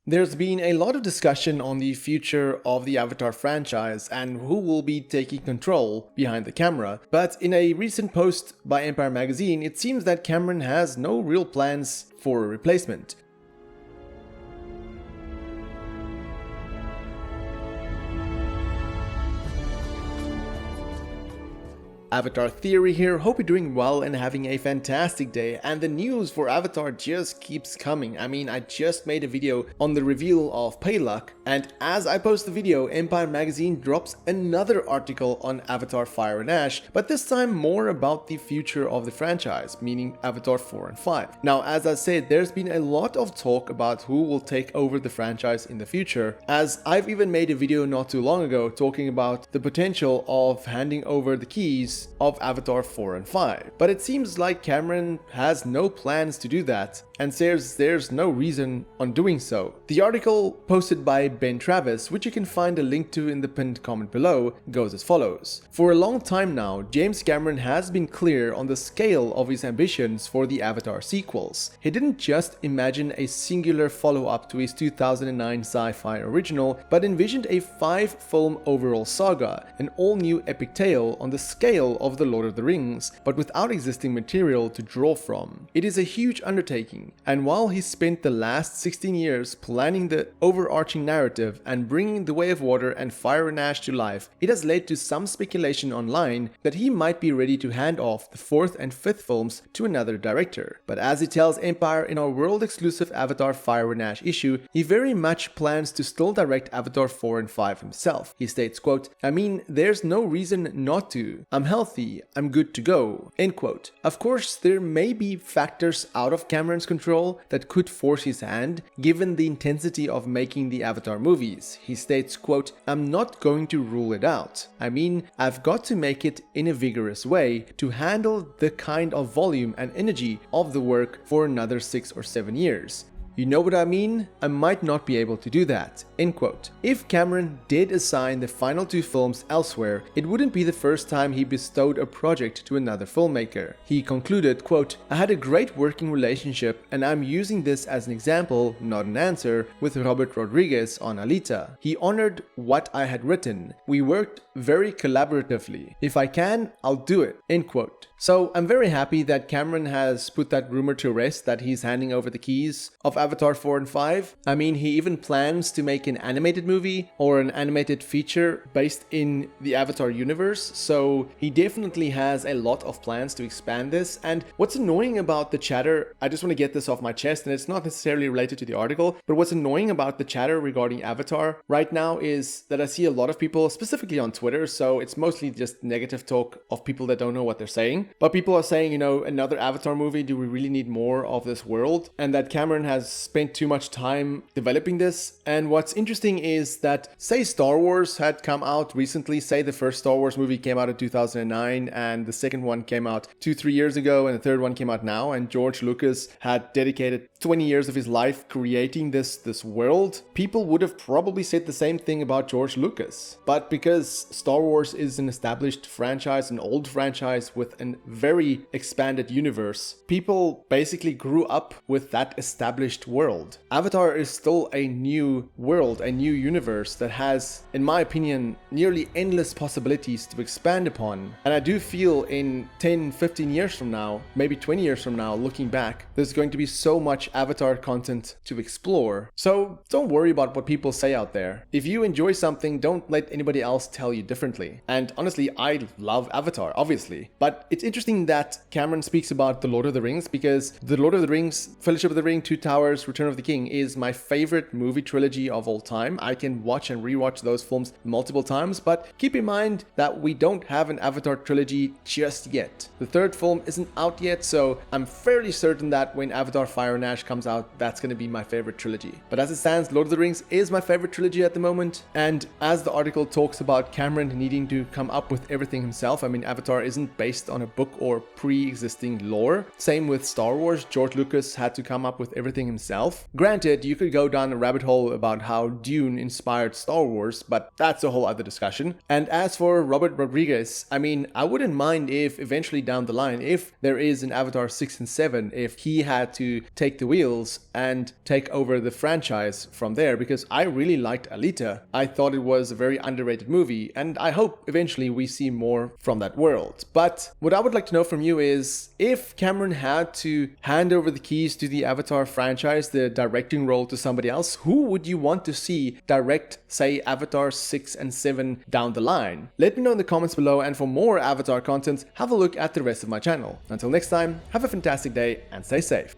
There's been a lot of discussion on the future of the Avatar franchise and who will be taking control behind the camera, but in a recent post by Empire magazine, it seems that Cameron has no real plans for a replacement. Avatar Theory here, hope you're doing well and having a fantastic day, and the news for Avatar just keeps coming. I mean, I just made a video on the reveal of Payluck, and as I post the video, Empire magazine drops another article on Avatar Fire and Ash, but this time more about the future of the franchise, meaning Avatar 4 and 5. Now, as I said, there's been a lot of talk about who will take over the franchise in the future, as I've even made a video not too long ago talking about the potential of handing over the keys of Avatar 4 and 5. But it seems like Cameron has no plans to do that and says there's no reason on doing so. The article posted by Ben Travis, which you can find a link to in the pinned comment below, goes as follows. For a long time now, James Cameron has been clear on the scale of his ambitions for the Avatar sequels. He didn't just imagine a singular follow-up to his 2009 sci-fi original, but envisioned a 5-film overall saga, an all-new epic tale on the scale of The Lord of the Rings, but without existing material to draw from. It is a huge undertaking, and while he spent the last 16 years planning the overarching narrative and bringing The Way of Water and Fire and Ash to life, it has led to some speculation online that he might be ready to hand off the 4th and 5th films to another director. But as he tells Empire in our world-exclusive Avatar Fire and Ash issue, he very much plans to still direct Avatar 4 and 5 himself. He states, quote, "I mean, there's no reason not to. I'm healthy, I'm good to go," end quote. Of course, there may be factors out of Cameron's control that could force his hand, given the intensity of making the Avatar movies. He states, quote, "I'm not going to rule it out. I mean, I've got to make it in a vigorous way to handle the kind of volume and energy of the work for another 6 or 7 years. You know what I mean? I might not be able to do that," end quote. If Cameron did assign the final 2 films elsewhere, it wouldn't be the first time he bestowed a project to another filmmaker. He concluded, quote, "I had a great working relationship, and I'm using this as an example, not an answer, with Robert Rodriguez on Alita. He honored what I had written. We worked very collaboratively. If I can, I'll do it," end quote. So I'm very happy that Cameron has put that rumor to rest that he's handing over the keys of Avatar 4 and 5. I mean, he even plans to make an animated movie or an animated feature based in the Avatar universe, so he definitely has a lot of plans to expand this. And what's annoying about the chatter, I just want to get this off my chest, and it's not necessarily related to the article, but what's annoying about the chatter regarding Avatar right now is that I see a lot of people, specifically on Twitter, so it's mostly just negative talk of people that don't know what they're saying. But people are saying, you know, another Avatar movie, do we really need more of this world? And that Cameron has spent too much time developing this. And what's interesting is that, say Star Wars had come out recently, say the first Star Wars movie came out in 2009 and the second one came out 2-3 years ago and the third one came out now, and George Lucas had dedicated 20 years of his life creating this world, people would have probably said the same thing about George Lucas. But because Star Wars is an established franchise, an old franchise with a very expanded universe, people basically grew up with that established world. Avatar is still a new world, a new universe that has, in my opinion, nearly endless possibilities to expand upon. And I do feel in 10, 15 years from now, maybe 20 years from now, looking back, there's going to be so much Avatar content to explore. So don't worry about what people say out there. If you enjoy something, don't let anybody else tell you differently. And honestly, I love Avatar, obviously. But it's interesting that Cameron speaks about The Lord of the Rings, because The Lord of the Rings, Fellowship of the Ring, Two Towers, Return of the King is my favorite movie trilogy of all time. I can watch and rewatch those films multiple times, but keep in mind that we don't have an Avatar trilogy just yet. The third film isn't out yet, so I'm fairly certain that when Avatar Fire and Ash comes out, that's going to be my favorite trilogy. But as it stands, Lord of the Rings is my favorite trilogy at the moment. And as the article talks about Cameron needing to come up with everything himself, I mean, Avatar isn't based on a book or pre-existing lore. Same with Star Wars, George Lucas had to come up with everything himself. Granted, you could go down a rabbit hole about how Dune inspired Star Wars, but that's a whole other discussion. And as for Robert Rodriguez, I mean, I wouldn't mind if eventually down the line, if there is an Avatar 6 and 7, if he had to take the wheels and take over the franchise from there, because I really liked Alita. I thought it was a very underrated movie, and I hope eventually we see more from that world. But what I would like to know from you is, if Cameron had to hand over the keys to the Avatar franchise, the directing role, to somebody else, who would you want to see direct, say, Avatar 6 and 7 down the line? Let me know in the comments below, and for more Avatar content, have a look at the rest of my channel. Until next time, have a fantastic day and stay safe.